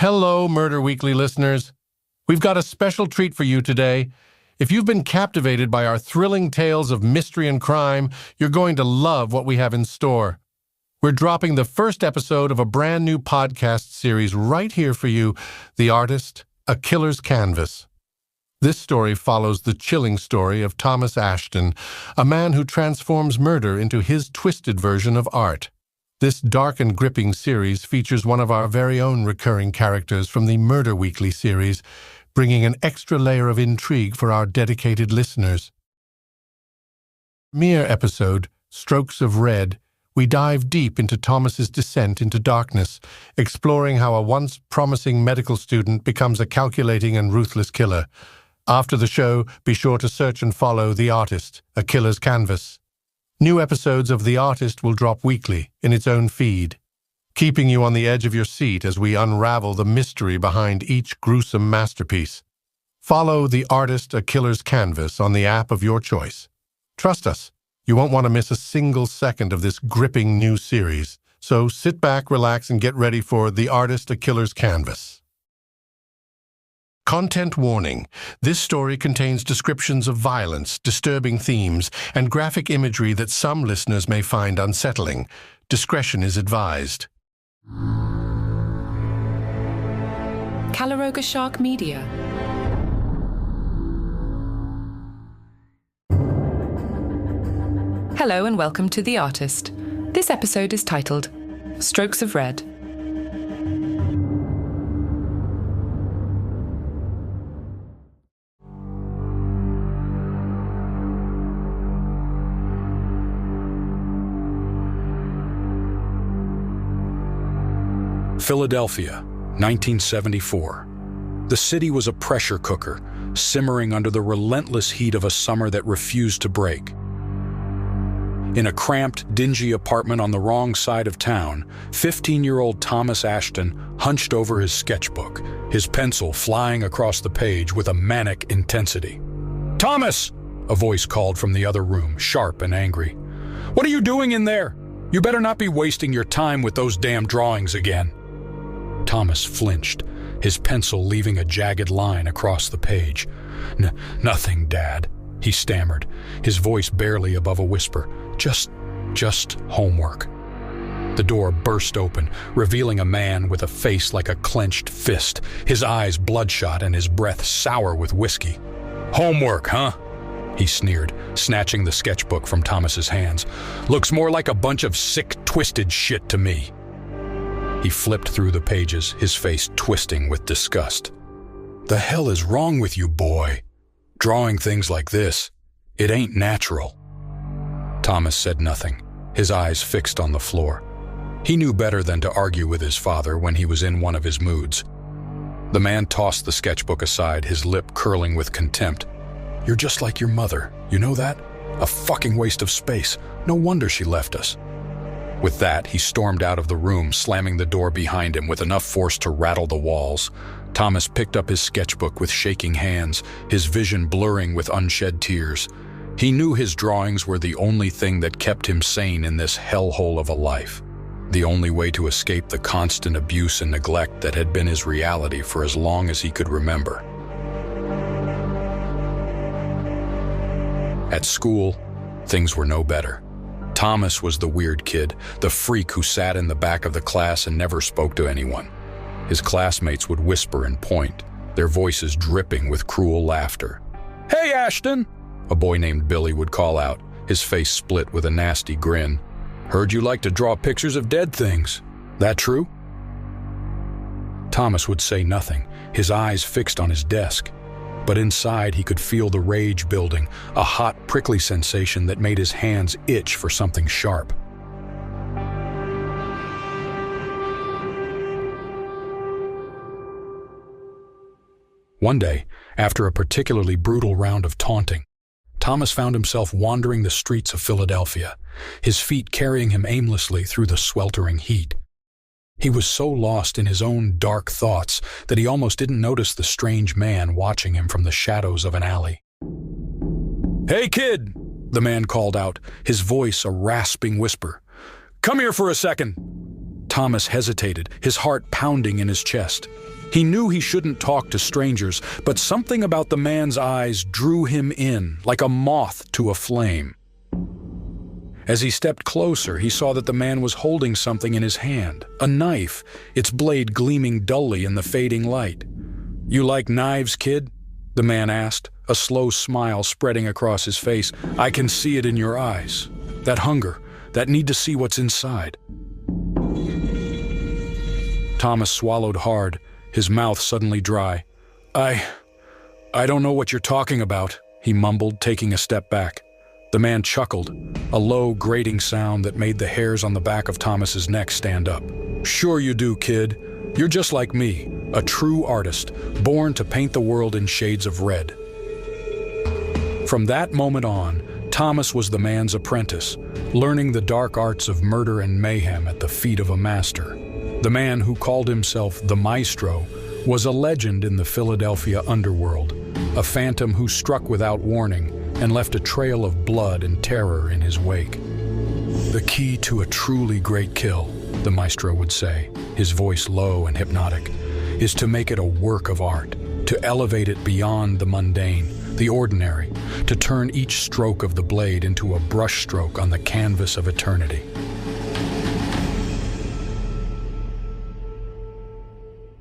Hello, Murder Weekly listeners. We've got a special treat for you today. If you've been captivated by our thrilling tales of mystery and crime, you're going to love what we have in store. We're dropping the first episode of a brand new podcast series right here for you, The Artist, A Killer's Canvas. This story follows the chilling story of Thomas Ashton, a man who transforms murder into his twisted version of art. This dark and gripping series features one of our very own recurring characters from the Murder Weekly series, bringing an extra layer of intrigue for our dedicated listeners. Mere episode, Strokes of Red, we dive deep into Thomas's descent into darkness, exploring how a once promising medical student becomes a calculating and ruthless killer. After the show, be sure to search and follow The Artist, A Killer's Canvas. New episodes of The Artist will drop weekly in its own feed, keeping you on the edge of your seat as we unravel the mystery behind each gruesome masterpiece. Follow The Artist, A Killer's Canvas on the app of your choice. Trust us, you won't want to miss a single second of this gripping new series. So sit back, relax, and get ready for The Artist, A Killer's Canvas. Content warning. This story contains descriptions of violence, disturbing themes, and graphic imagery that some listeners may find unsettling. Discretion is advised. Calaroga Shark Media. Hello and welcome to The Artist. This episode is titled Strokes of Red. Philadelphia, 1974. The city was a pressure cooker, simmering under the relentless heat of a summer that refused to break. In a cramped, dingy apartment on the wrong side of town, 15-year-old Thomas Ashton hunched over his sketchbook, his pencil flying across the page with a manic intensity. "Thomas!" a voice called from the other room, sharp and angry. "What are you doing in there? You better not be wasting your time with those damn drawings again." Thomas flinched, his pencil leaving a jagged line across the page. Nothing, Dad," he stammered, his voice barely above a whisper. Just homework." The door burst open, revealing a man with a face like a clenched fist, his eyes bloodshot and his breath sour with whiskey. "Homework, huh?" he sneered, snatching the sketchbook from Thomas's hands. "Looks more like a bunch of sick, twisted shit to me." He flipped through the pages, his face twisting with disgust. "The hell is wrong with you, boy? Drawing things like this, it ain't natural." Thomas said nothing, his eyes fixed on the floor. He knew better than to argue with his father when he was in one of his moods. The man tossed the sketchbook aside, his lip curling with contempt. "You're just like your mother, you know that? A fucking waste of space. No wonder she left us." With that, he stormed out of the room, slamming the door behind him with enough force to rattle the walls. Thomas picked up his sketchbook with shaking hands, his vision blurring with unshed tears. He knew his drawings were the only thing that kept him sane in this hellhole of a life, the only way to escape the constant abuse and neglect that had been his reality for as long as he could remember. At school, things were no better. Thomas was the weird kid, the freak who sat in the back of the class and never spoke to anyone. His classmates would whisper and point, their voices dripping with cruel laughter. "Hey, Ashton!" a boy named Billy would call out, his face split with a nasty grin. "Heard you like to draw pictures of dead things. That true?" Thomas would say nothing, his eyes fixed on his desk. But inside he could feel the rage building, a hot, prickly sensation that made his hands itch for something sharp. One day, after a particularly brutal round of taunting, Thomas found himself wandering the streets of Philadelphia, his feet carrying him aimlessly through the sweltering heat. He was so lost in his own dark thoughts that he almost didn't notice the strange man watching him from the shadows of an alley. "Hey, kid!" the man called out, his voice a rasping whisper. "Come here for a second." Thomas hesitated, his heart pounding in his chest. He knew he shouldn't talk to strangers, but something about the man's eyes drew him in, like a moth to a flame. As he stepped closer, he saw that the man was holding something in his hand, a knife, its blade gleaming dully in the fading light. "You like knives, kid?" the man asked, a slow smile spreading across his face. "I can see it in your eyes. That hunger, that need to see what's inside." Thomas swallowed hard, his mouth suddenly dry. I don't know what you're talking about," he mumbled, taking a step back. The man chuckled, a low, grating sound that made the hairs on the back of Thomas's neck stand up. "Sure you do, kid. You're just like me, a true artist, born to paint the world in shades of red." From that moment on, Thomas was the man's apprentice, learning the dark arts of murder and mayhem at the feet of a master. The man who called himself the Maestro was a legend in the Philadelphia underworld, a phantom who struck without warning and left a trail of blood and terror in his wake. "The key to a truly great kill," the Maestro would say, his voice low and hypnotic, "is to make it a work of art, to elevate it beyond the mundane, the ordinary, to turn each stroke of the blade into a brushstroke on the canvas of eternity."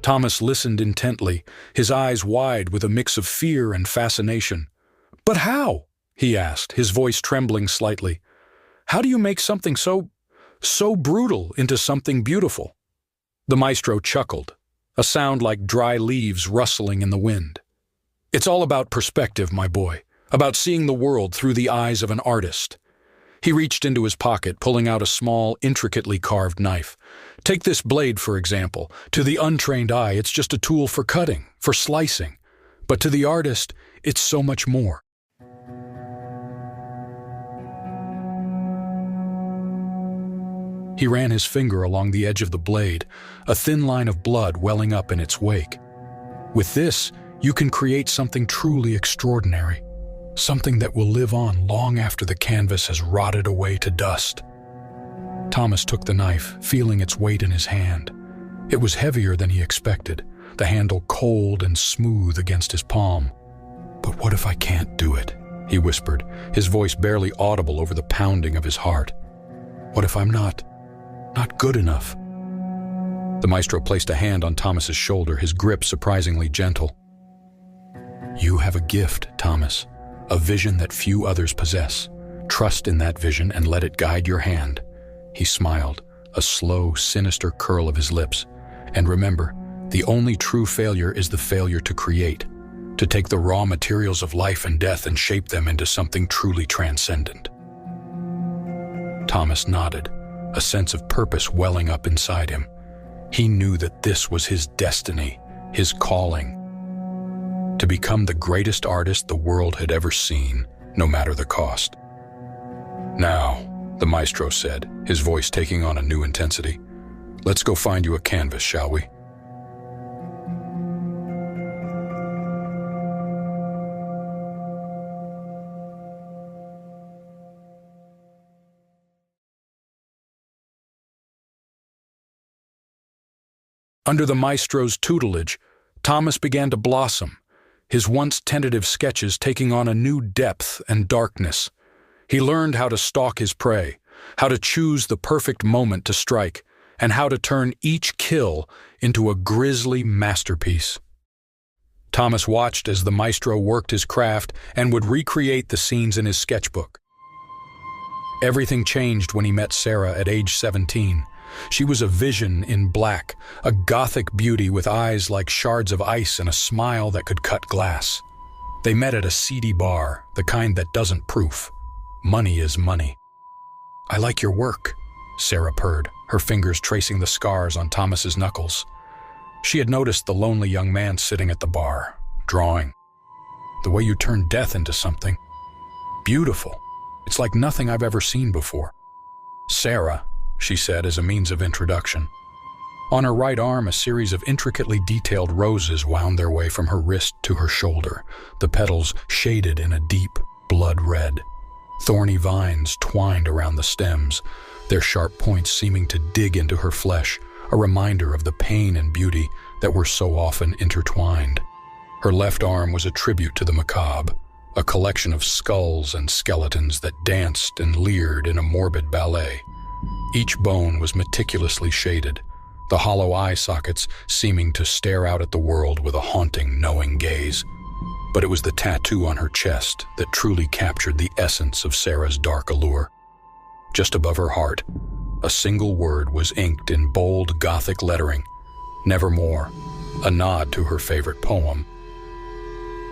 Thomas listened intently, his eyes wide with a mix of fear and fascination. "But how?" he asked, his voice trembling slightly. "How do you make something so brutal into something beautiful?" The Maestro chuckled, a sound like dry leaves rustling in the wind. "It's all about perspective, my boy, about seeing the world through the eyes of an artist." He reached into his pocket, pulling out a small, intricately carved knife. "Take this blade, for example. To the untrained eye, it's just a tool for cutting, for slicing. But to the artist, it's so much more." He ran his finger along the edge of the blade, a thin line of blood welling up in its wake. "With this, you can create something truly extraordinary, something that will live on long after the canvas has rotted away to dust." Thomas took the knife, feeling its weight in his hand. It was heavier than he expected, the handle cold and smooth against his palm. "But what if I can't do it?" he whispered, his voice barely audible over the pounding of his heart. "What if I'm not good enough?" The Maestro placed a hand on Thomas's shoulder, his grip surprisingly gentle. "You have a gift, Thomas, a vision that few others possess. Trust in that vision and let it guide your hand." He smiled, a slow, sinister curl of his lips. "And remember, the only true failure is the failure to create, to take the raw materials of life and death and shape them into something truly transcendent." Thomas nodded, a sense of purpose welling up inside him. He knew that this was his destiny, his calling, to become the greatest artist the world had ever seen, no matter the cost. "Now," the Maestro said, his voice taking on a new intensity, "let's go find you a canvas, shall we?" Under the Maestro's tutelage, Thomas began to blossom, his once tentative sketches taking on a new depth and darkness. He learned how to stalk his prey, how to choose the perfect moment to strike, and how to turn each kill into a grisly masterpiece. Thomas watched as the Maestro worked his craft and would recreate the scenes in his sketchbook. Everything changed when he met Sarah at age 17. She was a vision in black, a gothic beauty with eyes like shards of ice and a smile that could cut glass. They met at a seedy bar, the kind that doesn't proof. Money is money. "I like your work," Sarah purred, her fingers tracing the scars on Thomas's knuckles. She had noticed the lonely young man sitting at the bar, drawing. "The way you turn death into something. Beautiful. It's like nothing I've ever seen before." "Sarah," she said as a means of introduction. On her right arm, a series of intricately detailed roses wound their way from her wrist to her shoulder, the petals shaded in a deep blood red. Thorny vines twined around the stems, their sharp points seeming to dig into her flesh, a reminder of the pain and beauty that were so often intertwined. Her left arm was a tribute to the macabre, a collection of skulls and skeletons that danced and leered in a morbid ballet. Each bone was meticulously shaded, the hollow eye sockets seeming to stare out at the world with a haunting, knowing gaze. But it was the tattoo on her chest that truly captured the essence of Sarah's dark allure. Just above her heart, a single word was inked in bold Gothic lettering, "Nevermore," a nod to her favorite poem.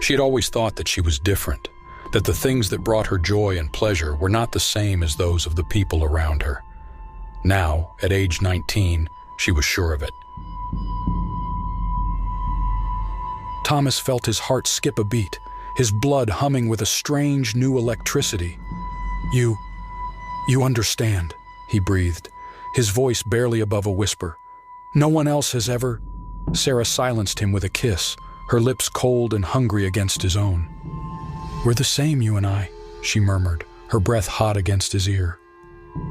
She had always thought that she was different, that the things that brought her joy and pleasure were not the same as those of the people around her. Now, at age 19, she was sure of it. Thomas felt his heart skip a beat, his blood humming with a strange new electricity. You understand," he breathed, his voice barely above a whisper. "No one else has ever—" Sarah silenced him with a kiss, her lips cold and hungry against his own. "We're the same, you and I," she murmured, her breath hot against his ear.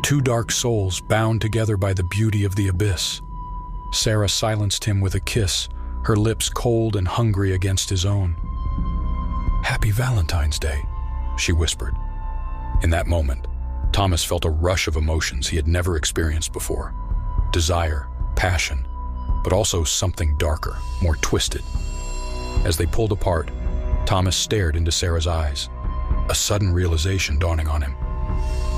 "Two dark souls bound together by the beauty of the abyss." Sarah silenced him with a kiss, her lips cold and hungry against his own. "Happy Valentine's Day," she whispered. In that moment, Thomas felt a rush of emotions he had never experienced before. Desire, passion, but also something darker, more twisted. As they pulled apart, Thomas stared into Sarah's eyes, a sudden realization dawning on him.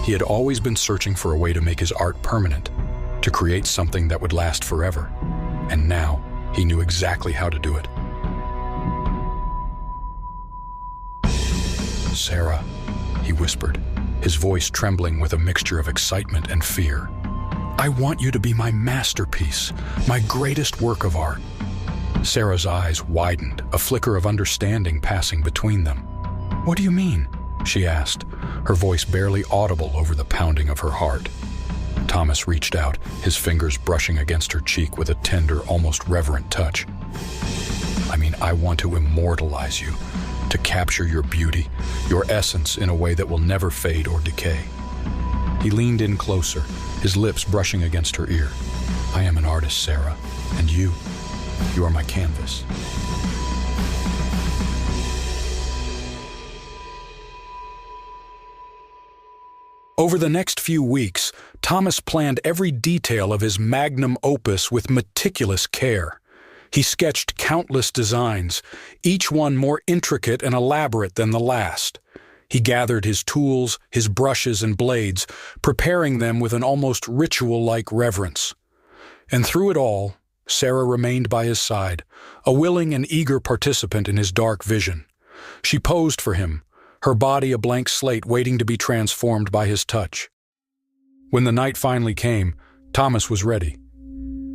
He had always been searching for a way to make his art permanent, to create something that would last forever, and now he knew exactly how to do it. "Sarah," he whispered, his voice trembling with a mixture of excitement and fear. "I want you to be my masterpiece, my greatest work of art." Sarah's eyes widened, a flicker of understanding passing between them. "What do you mean?" she asked, her voice barely audible over the pounding of her heart. Thomas reached out, his fingers brushing against her cheek with a tender, almost reverent touch. I want to immortalize you, to capture your beauty, your essence in a way that will never fade or decay." He leaned in closer, his lips brushing against her ear. "I am an artist, Sarah, and you are my canvas." Over the next few weeks, Thomas planned every detail of his magnum opus with meticulous care. He sketched countless designs, each one more intricate and elaborate than the last. He gathered his tools, his brushes and blades, preparing them with an almost ritual-like reverence. And through it all, Sarah remained by his side, a willing and eager participant in his dark vision. She posed for him, her body a blank slate waiting to be transformed by his touch. When the night finally came, Thomas was ready.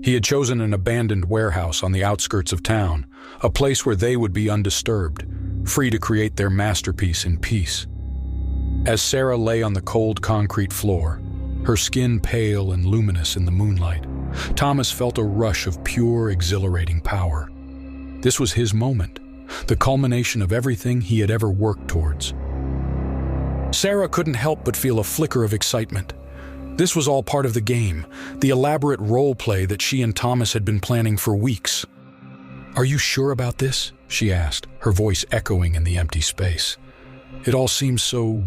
He had chosen an abandoned warehouse on the outskirts of town, a place where they would be undisturbed, free to create their masterpiece in peace. As Sarah lay on the cold concrete floor, her skin pale and luminous in the moonlight, Thomas felt a rush of pure, exhilarating power. This was his moment, the culmination of everything he had ever worked towards. Sarah couldn't help but feel a flicker of excitement. This was all part of the game, the elaborate role play that she and Thomas had been planning for weeks. "Are you sure about this?" she asked, her voice echoing in the empty space. "It all seems so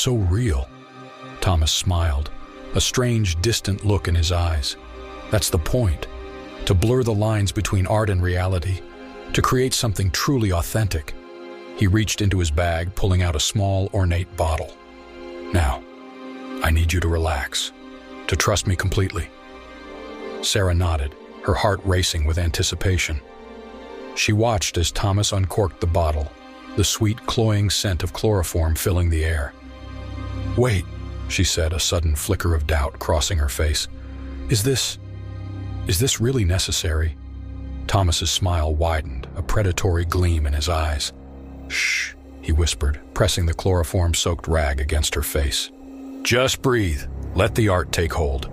real." Thomas smiled, a strange, distant look in his eyes. That's the point, to blur the lines between art and reality, to create something truly authentic. He reached into his bag, pulling out a small, ornate bottle. "Now, I need you to relax, to trust me completely." Sarah nodded, her heart racing with anticipation. She watched as Thomas uncorked the bottle, the sweet, cloying scent of chloroform filling the air. "Wait," she said, a sudden flicker of doubt crossing her face. Is this really necessary?" Thomas's smile widened, a predatory gleam in his eyes. "Shh," he whispered, pressing the chloroform-soaked rag against her face. "Just breathe. Let the art take hold."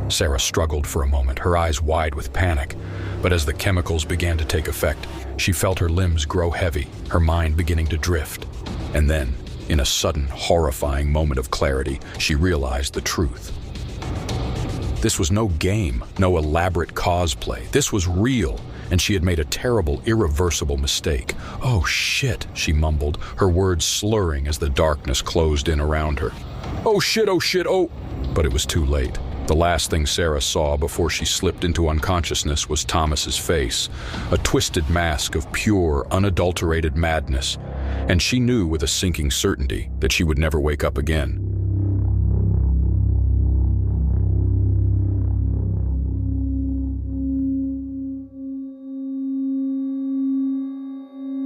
Sarah struggled for a moment, her eyes wide with panic, but as the chemicals began to take effect, she felt her limbs grow heavy, her mind beginning to drift. And then, In a sudden, horrifying moment of clarity, she realized the truth. This was no game, no elaborate cosplay. This was real, and she had made a terrible, irreversible mistake. "Oh shit," she mumbled, her words slurring as the darkness closed in around her. "Oh shit, oh shit, oh..." But it was too late. The last thing Sarah saw before she slipped into unconsciousness was Thomas's face, a twisted mask of pure, unadulterated madness, and she knew with a sinking certainty that she would never wake up again.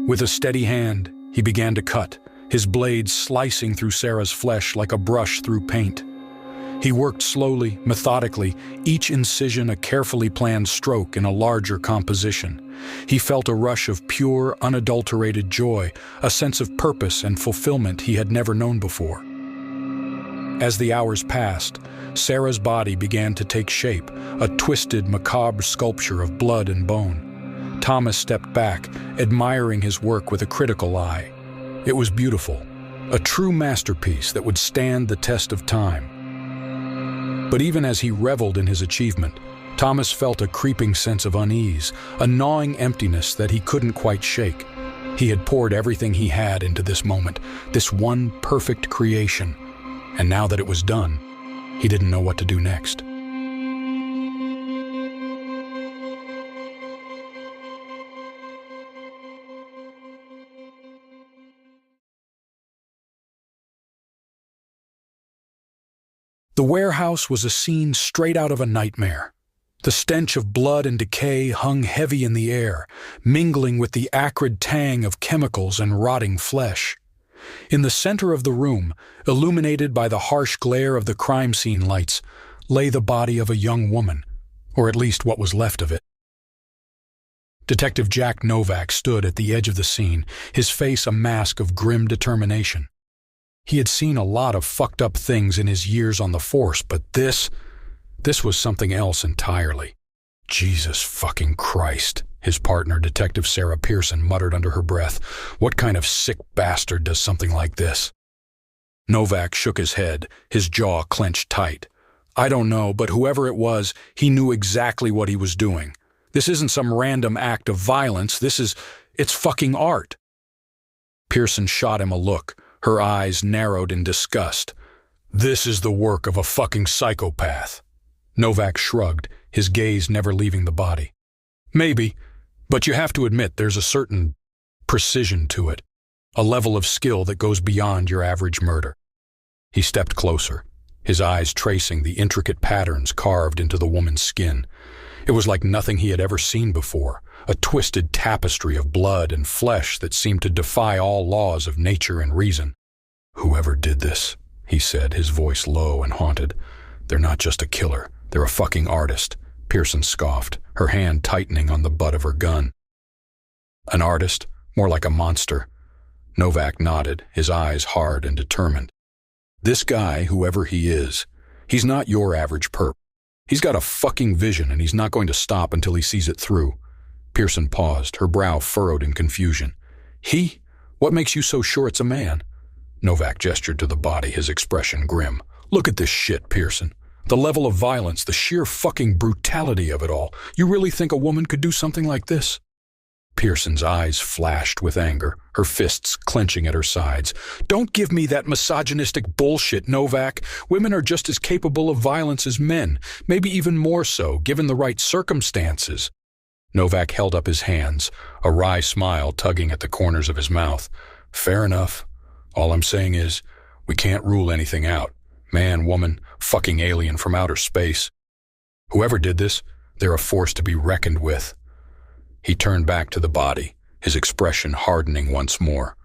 With a steady hand, he began to cut, his blade slicing through Sarah's flesh like a brush through paint. He worked slowly, methodically, each incision a carefully planned stroke in a larger composition. He felt a rush of pure, unadulterated joy, a sense of purpose and fulfillment he had never known before. As the hours passed, Sarah's body began to take shape, a twisted, macabre sculpture of blood and bone. Thomas stepped back, admiring his work with a critical eye. It was beautiful, a true masterpiece that would stand the test of time. But even as he reveled in his achievement, Thomas felt a creeping sense of unease, a gnawing emptiness that he couldn't quite shake. He had poured everything he had into this moment, this one perfect creation, and now that it was done, he didn't know what to do next. The warehouse was a scene straight out of a nightmare. The stench of blood and decay hung heavy in the air, mingling with the acrid tang of chemicals and rotting flesh. In the center of the room, illuminated by the harsh glare of the crime scene lights, lay the body of a young woman, or at least what was left of it. Detective Jack Novak stood at the edge of the scene, his face a mask of grim determination. He had seen a lot of fucked up things in his years on the force, but this was something else entirely. "Jesus fucking Christ," his partner, Detective Sarah Pearson, muttered under her breath. "What kind of sick bastard does something like this?" Novak shook his head, his jaw clenched tight. "I don't know, but whoever it was, he knew exactly what he was doing. This isn't some random act of violence, it's fucking art." Pearson shot him a look. Her eyes narrowed in disgust. "This is the work of a fucking psychopath." Novak shrugged, his gaze never leaving the body. "Maybe, but you have to admit there's a certain precision to it, a level of skill that goes beyond your average murder." He stepped closer, his eyes tracing the intricate patterns carved into the woman's skin. It was like nothing he had ever seen before, a twisted tapestry of blood and flesh that seemed to defy all laws of nature and reason. "Whoever did this," he said, his voice low and haunted, "they're not just a killer, they're a fucking artist." Pearson scoffed, her hand tightening on the butt of her gun. "An artist? More like a monster." Novak nodded, his eyes hard and determined. "This guy, whoever he is, he's not your average perp. He's got a fucking vision and he's not going to stop until he sees it through." Pearson paused, her brow furrowed in confusion. "He? What makes you so sure it's a man?" Novak gestured to the body, his expression grim. "Look at this shit, Pearson. The level of violence, the sheer fucking brutality of it all. You really think a woman could do something like this?" Pearson's eyes flashed with anger, her fists clenching at her sides. "Don't give me that misogynistic bullshit, Novak. Women are just as capable of violence as men, maybe even more so, given the right circumstances." Novak held up his hands, a wry smile tugging at the corners of his mouth. "Fair enough. All I'm saying is, we can't rule anything out. Man, woman, fucking alien from outer space. Whoever did this, they're a force to be reckoned with." He turned back to the body, his expression hardening once more.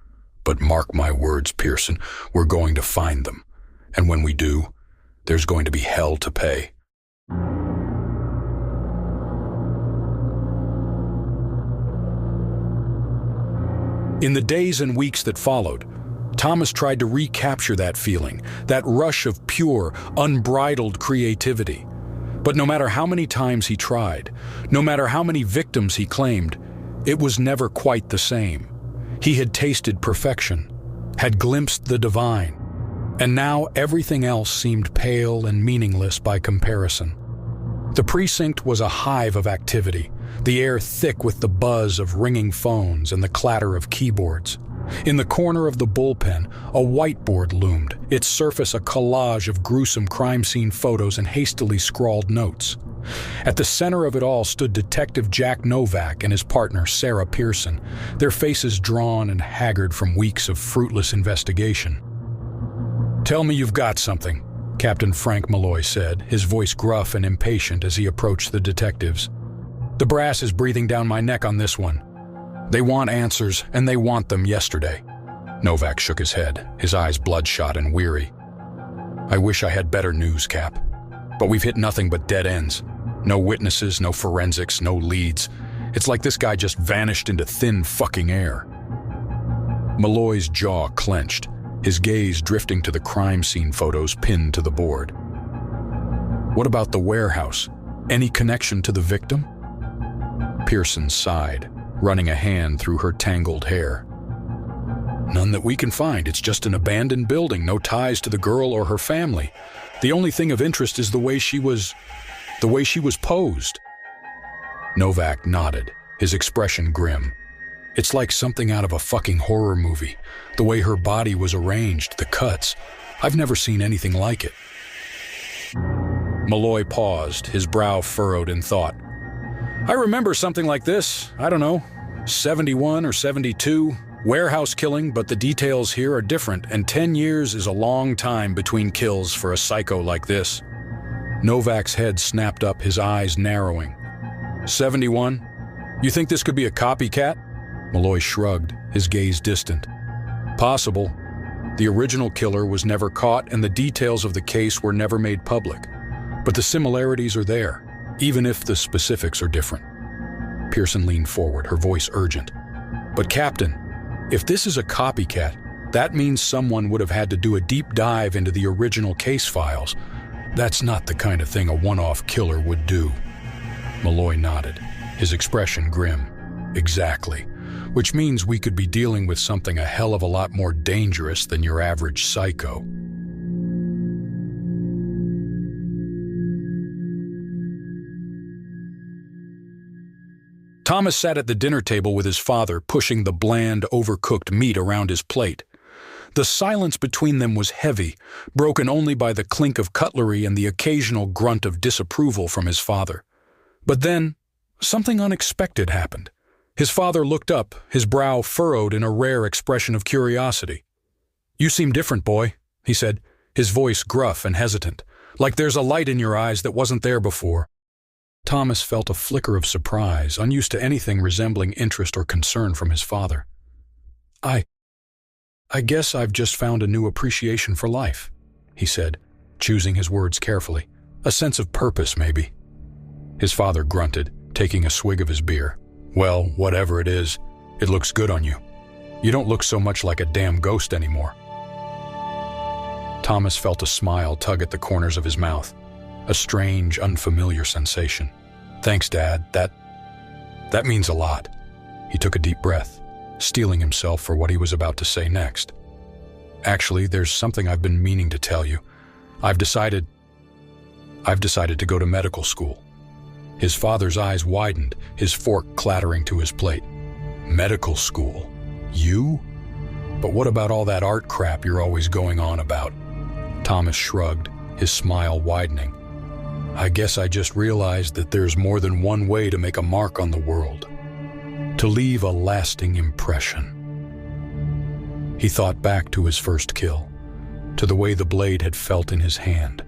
"But mark my words, Pearson, we're going to find them. And when we do, there's going to be hell to pay." In the days and weeks that followed, Thomas tried to recapture that feeling, that rush of pure, unbridled creativity. But no matter how many times he tried, no matter how many victims he claimed, it was never quite the same. He had tasted perfection, had glimpsed the divine, and now everything else seemed pale and meaningless by comparison. The precinct was a hive of activity, the air thick with the buzz of ringing phones and the clatter of keyboards. In the corner of the bullpen, a whiteboard loomed, its surface a collage of gruesome crime scene photos and hastily scrawled notes. At the center of it all stood Detective Jack Novak and his partner, Sarah Pearson, their faces drawn and haggard from weeks of fruitless investigation. "Tell me you've got something," Captain Frank Malloy said, his voice gruff and impatient as he approached the detectives. "The brass is breathing down my neck on this one. They want answers, and they want them yesterday." Novak shook his head, his eyes bloodshot and weary. "I wish I had better news, Cap. But we've hit nothing but dead ends. No witnesses, no forensics, no leads. It's like this guy just vanished into thin fucking air." Malloy's jaw clenched, his gaze drifting to the crime scene photos pinned to the board. "What about the warehouse? Any connection to the victim?" Pearson sighed, running a hand through her tangled hair. "None that we can find. It's just an abandoned building, no ties to the girl or her family. The only thing of interest is the way she was posed." Novak nodded, his expression grim. "It's like something out of a fucking horror movie. The way her body was arranged, the cuts. I've never seen anything like it." Malloy paused, his brow furrowed in thought. "I remember something like this. I don't know, 71 or 72. Warehouse killing, but the details here are different, and 10 years is a long time between kills for a psycho like this." Novak's head snapped up, his eyes narrowing. 71? You think this could be a copycat?" Malloy shrugged, his gaze distant. "Possible. The original killer was never caught, and the details of the case were never made public. But the similarities are there, even if the specifics are different." Pearson leaned forward, her voice urgent. "But Captain, if this is a copycat, that means someone would have had to do a deep dive into the original case files. That's not the kind of thing a one-off killer would do." Malloy nodded, his expression grim. "Exactly. Which means we could be dealing with something a hell of a lot more dangerous than your average psycho." Thomas sat at the dinner table with his father, pushing the bland, overcooked meat around his plate. The silence between them was heavy, broken only by the clink of cutlery and the occasional grunt of disapproval from his father. But then, something unexpected happened. His father looked up, his brow furrowed in a rare expression of curiosity. "You seem different, boy," he said, his voice gruff and hesitant, "like there's a light in your eyes that wasn't there before." Thomas felt a flicker of surprise, unused to anything resembling interest or concern from his father. I guess I've just found a new appreciation for life," he said, choosing his words carefully. "A sense of purpose, maybe." His father grunted, taking a swig of his beer. "Well, whatever it is, it looks good on you. You don't look so much like a damn ghost anymore." Thomas felt a smile tug at the corners of his mouth, a strange, unfamiliar sensation. "Thanks, Dad. That means a lot." He took a deep breath, steeling himself for what he was about to say next. "Actually, there's something I've been meaning to tell you. I've decided to go to medical school." His father's eyes widened, his fork clattering to his plate. "Medical school? You? But what about all that art crap you're always going on about?" Thomas shrugged, his smile widening. "I guess I just realized that there's more than one way to make a mark on the world. To leave a lasting impression." He thought back to his first kill, to the way the blade had felt in his hand,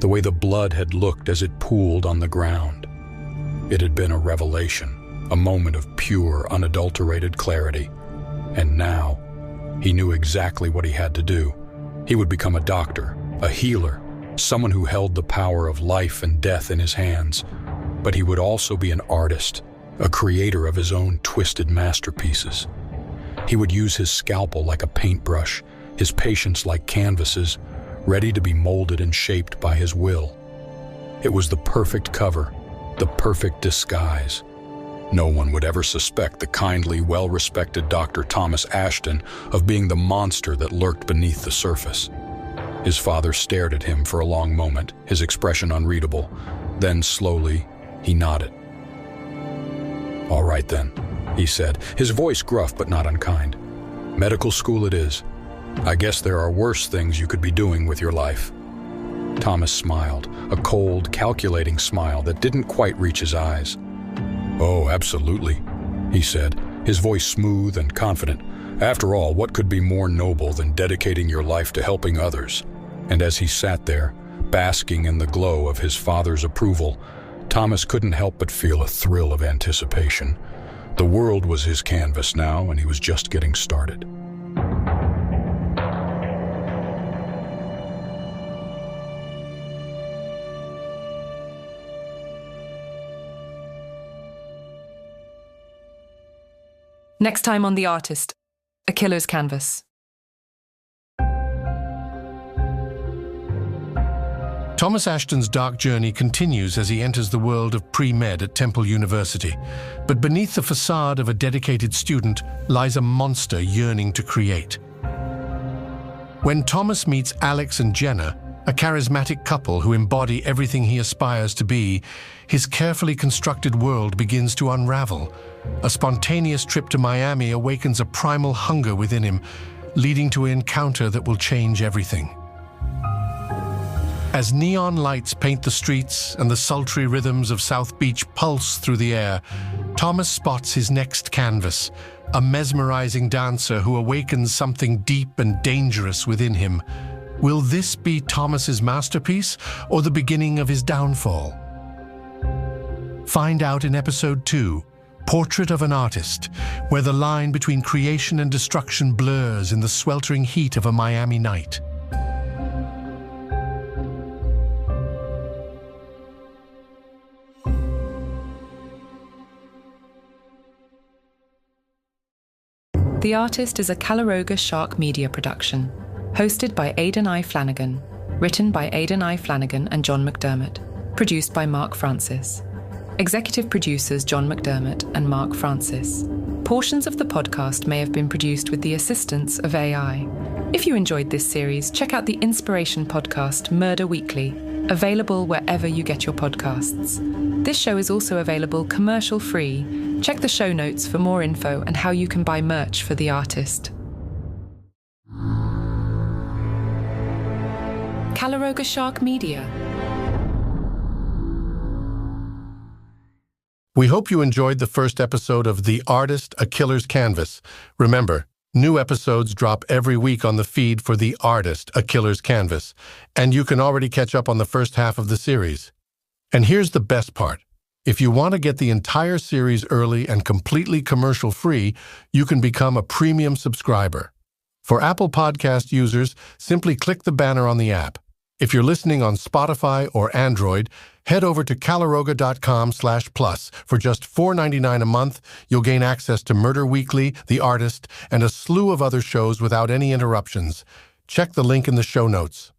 the way the blood had looked as it pooled on the ground. It had been a revelation, a moment of pure, unadulterated clarity. And now, he knew exactly what he had to do. He would become a doctor, a healer, someone who held the power of life and death in his hands. But he would also be an artist, a creator of his own twisted masterpieces. He would use his scalpel like a paintbrush, his patience like canvases, ready to be molded and shaped by his will. It was the perfect cover, the perfect disguise. No one would ever suspect the kindly, well-respected Dr. Thomas Ashton of being the monster that lurked beneath the surface. His father stared at him for a long moment, his expression unreadable. Then, slowly, he nodded. "All right then," he said, his voice gruff but not unkind. "Medical school it is. I guess there are worse things you could be doing with your life." Thomas smiled, a cold, calculating smile that didn't quite reach his eyes. "Oh, absolutely," he said, his voice smooth and confident. "After all, what could be more noble than dedicating your life to helping others?" And as he sat there, basking in the glow of his father's approval, Thomas couldn't help but feel a thrill of anticipation. The world was his canvas now, and he was just getting started. Next time on The Artist, A Killer's Canvas. Thomas Ashton's dark journey continues as he enters the world of pre-med at Temple University. But beneath the facade of a dedicated student lies a monster yearning to create. When Thomas meets Alex and Jenna, a charismatic couple who embody everything he aspires to be, his carefully constructed world begins to unravel. A spontaneous trip to Miami awakens a primal hunger within him, leading to an encounter that will change everything. As neon lights paint the streets and the sultry rhythms of South Beach pulse through the air, Thomas spots his next canvas, a mesmerizing dancer who awakens something deep and dangerous within him. Will this be Thomas's masterpiece or the beginning of his downfall? Find out in Episode 2, Portrait of an Artist, where the line between creation and destruction blurs in the sweltering heat of a Miami night. The Artist is a Calaroga Shark Media production, hosted by Aidan I. Flanagan, written by Aidan I. Flanagan and John McDermott, produced by Mark Francis. Executive producers John McDermott and Mark Francis. Portions of the podcast may have been produced with the assistance of AI. If you enjoyed this series, check out the inspiration podcast Murder Weekly, available wherever you get your podcasts. This show is also available commercial-free. Check the show notes for more info and how you can buy merch for The Artist. Calaroga Shark Media. We hope you enjoyed the first episode of The Artist, A Killer's Canvas. Remember, new episodes drop every week on the feed for The Artist, A Killer's Canvas, and you can already catch up on the first half of the series. And here's the best part. If you want to get the entire series early and completely commercial-free, you can become a premium subscriber. For Apple Podcast users, simply click the banner on the app. If you're listening on Spotify or Android, head over to calaroga.com/plus. For just $4.99 a month, you'll gain access to Murder Weekly, The Artist, and a slew of other shows without any interruptions. Check the link in the show notes.